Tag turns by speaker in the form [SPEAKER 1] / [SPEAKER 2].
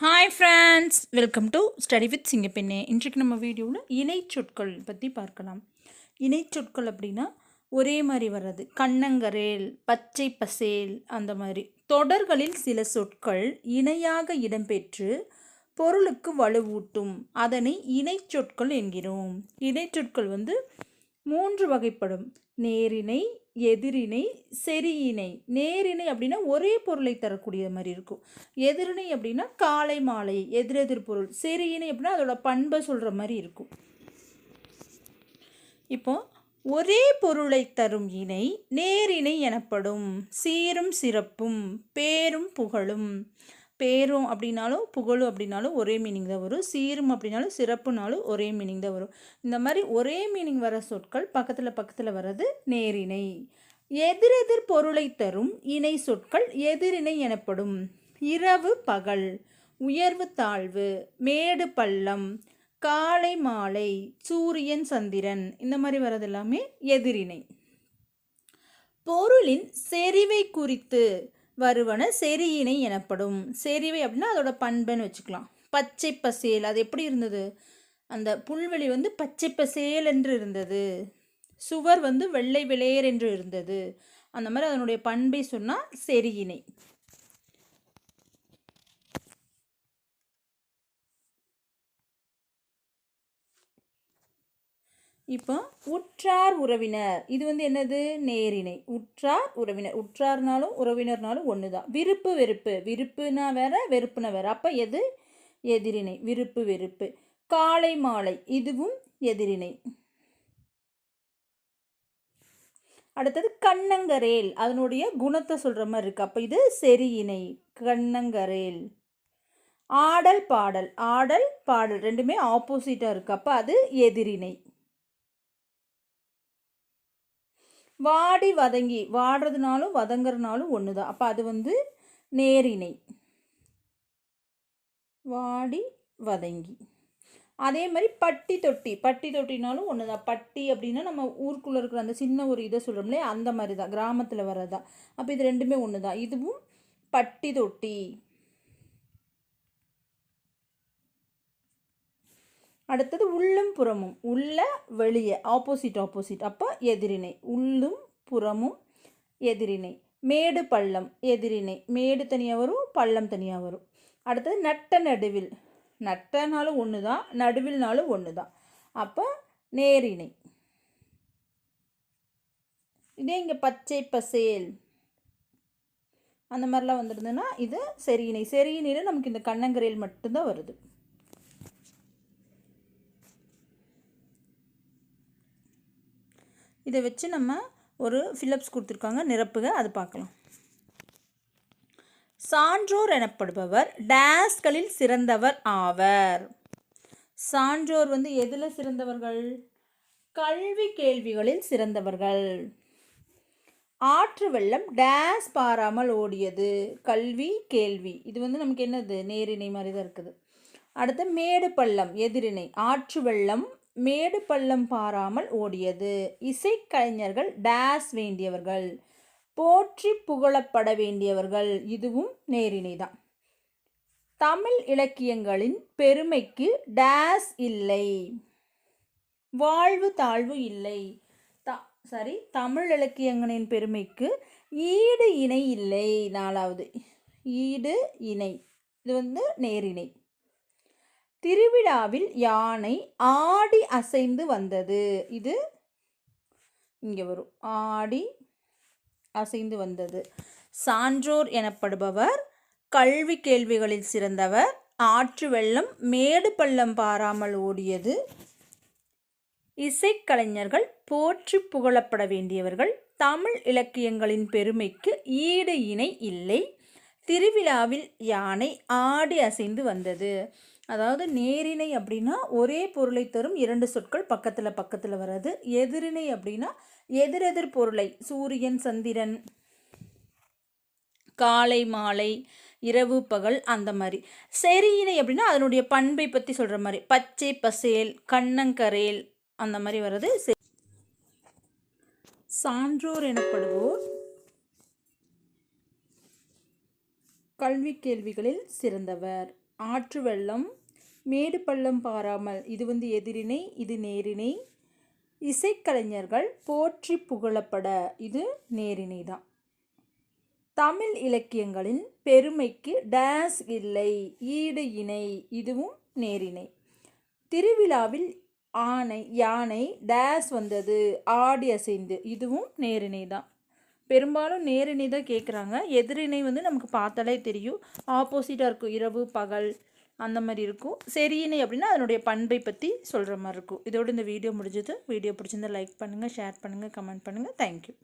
[SPEAKER 1] Hi friends, welcome to study with Singappenne. இன்றைக்கு நம்ம வீடியோவில் இணைச்சொற்கள் பற்றி பார்க்கலாம். இணைச்சொற்கள் அப்படின்னா ஒரே மாதிரி வர்றது, கண்ணங்கரேல், பச்சை பசேல், அந்த மாதிரி தொடர்களில் சில சொற்கள் இணையாக இடம்பெற்று பொருளுக்கு வலுவூட்டும். அதனை இணைச்சொற்கள் என்கிறோம். இணைச்சொற்கள் 3 வகைப்படும்: நேரிணை, எதிரிணை, செரியிணை. நேரிணை அப்படின்னா ஒரே பொருளை தரக்கூடிய மாதிரி இருக்கும். எதிரிணை அப்படின்னா காலை மாலை, எதிரெதிர் பொருள். செரியிணை அப்படின்னா அதோட பண்பை சொல்கிற மாதிரி இருக்கும். இப்போ ஒரே பொருளை தரும் இணை நேரிணை எனப்படும். சீரும் சிறப்பும், பேரும் புகழும். பேரும் அப்படின்னாலும் புகழும் அப்படின்னாலும் ஒரே மீனிங் தான் வரும். சீரும் அப்படின்னாலும் சிறப்புனாலும் ஒரே மீனிங் தான் வரும். இந்த மாதிரி ஒரே மீனிங் வர சொற்கள் பக்கத்தில் வர்றது நேரிணை. எதிரெதிர் பொருளை தரும் இணை சொற்கள் எதிரிணை எனப்படும். இரவு பகல், உயர்வு தாழ்வு, மேடு பள்ளம், காலை மாலை, சூரியன் சந்திரன், இந்த மாதிரி வர்றது எல்லாமே எதிரிணை. பொருளின் செறிவை குறித்து வருவன செரியிணை எனப்படும். செறிவை அப்படின்னா அதோட பண்புன்னு வச்சுக்கலாம். பச்சை பசேல், அது எப்படி இருந்தது? அந்த புல்வெளி பச்சை பசேல் என்று இருந்தது. சுவர் வெள்ளை வெளையர் என்று இருந்தது. அந்த மாதிரி அதனுடைய பண்பை சொன்னால் செரியிணை. இப்போ உற்றார் உறவினர், இது என்னது? நேரிணை. உற்றார் உறவினர், உற்றார்னாலும் உறவினர்னாலும் ஒன்று தான். விருப்பு வெறுப்பு, விருப்புனா வேற, வெறுப்புனா வேற. அப்போ எது? எதிரிணை. விருப்பு வெறுப்பு. காலை மாலை, இதுவும் எதிரிணை. அடுத்தது கண்ணங்கரேல், அதனுடைய குணத்தை சொல்கிற மாதிரி இருக்கு. அப்போ இது செரியிணை. கண்ணங்கரேல். ஆடல் பாடல், ஆடல் பாடல் ரெண்டுமே ஆப்போசிட்டாக இருக்குது. அப்போ அது எதிரிணை. வாடி வதங்கி, வாடுறதுனாலும் வதங்குறதுனாலும் ஒன்று தான். அப்போ அது நேரிணை. வாடி வதங்கி. அதே மாதிரி பட்டி தொட்டி, பட்டி தொட்டினாலும் ஒன்று தான். பட்டி அப்படின்னா நம்ம ஊருக்குள்ளே இருக்கிற அந்த சின்ன ஒரு இதை சொல்கிறோம்லே, அந்த மாதிரி தான், கிராமத்தில் வர்றதா. அப்போ இது ரெண்டுமே ஒன்று தான். இதுவும் பட்டி தொட்டி. அடுத்தது உள்ளும் புறமும், உள்ள வெளியே, ஆப்போசிட். அப்போ எதிரிணை. உள்ளும் புறமும் எதிரிணை. மேடு பள்ளம் எதிரிணை. மேடு தனியாக வரும், பள்ளம் தனியாக வரும். அடுத்தது நட்ட நடுவில், நட்டனாலும் ஒன்று தான், நடுவில்னாலும் ஒன்று தான். அப்போ நேரிணை. இதே இங்கே பச்சை பசேல் அந்த மாதிரிலாம் வந்துருதுன்னா இது செரியிணை. செரியிணையில் நமக்கு இந்த கண்ணங்கரையில் மட்டும்தான் வருது. இதை வச்சு நம்ம ஒரு ஃபில்லப்ஸ் கொடுத்துருக்காங்க, நிரப்புக, அது பார்க்கலாம். சான்றோர் எனப்படுபவர் டேஸ்களில் சிறந்தவர் ஆவர். சான்றோர் எதில் சிறந்தவர்கள்? கல்வி கேள்விகளில் சிறந்தவர்கள். ஆற்று வெள்ளம் டேஸ் பாராமல் ஓடியது. கல்வி கேள்வி, இது நமக்கு என்னது? நேரிணை மாதிரி தான் இருக்குது. அடுத்து மேடு பள்ளம் எதிரிணை. ஆற்று வெள்ளம் மேடு பள்ளம் பாராமல் ஓடியது. இசைக்கலைஞர்கள் டேஸ் வேண்டியவர்கள், போற்றி புகழப்பட வேண்டியவர்கள், இதுவும் நேரிணை தான். தமிழ் இலக்கியங்களின் பெருமைக்கு டேஸ் இல்லை. வாழ்வு தாழ்வு இல்லை. தமிழ் இலக்கியங்களின் பெருமைக்கு ஈடு இணை இல்லை. 4வது ஈடு இணை, இது நேரிணை. திருவிழாவில் யானை ஆடி அசைந்து வந்தது. இது இங்கே வரும், ஆடி அசைந்து வந்தது. சான்றோர் எனப்படுபவர் கல்வி கேள்விகளில் சிறந்தவர். ஆற்று வெள்ளம் மேடு பள்ளம் பாராமல் ஓடியது. இசைக்கலைஞர்கள் போற்றி புகழப்பட வேண்டியவர்கள். தமிழ் இலக்கியங்களின் பெருமைக்கு ஈடு இணை இல்லை. திருவிழாவில் யானை ஆடி அசைந்து வந்தது. அதாவது நேரிணை அப்படின்னா ஒரே பொருளை தரும் 2 சொற்கள் பக்கத்தில் வர்றது. எதிரிணை அப்படின்னா எதிரெதிர் பொருளை, சூரியன் சந்திரன், காலை மாலை, இரவு பகல், அந்த மாதிரி. செரியிணை அப்படின்னா அதனுடைய பண்பை பற்றி சொல்கிற மாதிரி, பச்சை பசேல், கண்ணங்கரேல், அந்த மாதிரி வர்றது. சான்றோர் எனப்படுவோர் கல்வி கேள்விகளில் சிறந்தவர். ஆற்று வெள்ளம், மேடு பள்ளம் பாராமல், இது வந்து எதிரிணை, இது நேரிணை. இசைக்கலைஞர்கள் போற்றி புகழப்பட, இது நேரிணை தான். தமிழ் இலக்கியங்களின் பெருமைக்கு டேஸ் இல்லை, ஈடு இணை, இதுவும் நேரிணை. திருவிழாவில் யானை டேஸ் வந்தது, ஆடி அசைந்து, இதுவும் நேரிணை தான். பெரும்பாலும் நேரிணை தான் கேட்குறாங்க. எதிரிணை வந்து நமக்கு பார்த்தாலே தெரியும், ஆப்போசிட்டாக இருக்கும், இரவு பகல் அந்த மாதிரி இருக்கும். செரியிணை அப்படின்னா அதனுடைய பண்பை பற்றி சொல்கிற மாதிரி இருக்கும். இதோடு இந்த வீடியோ முடிஞ்சது. வீடியோ பிடிச்சிருந்தா லைக் பண்ணுங்கள், ஷேர் பண்ணுங்கள், கமெண்ட் பண்ணுங்கள். தேங்க்யூ.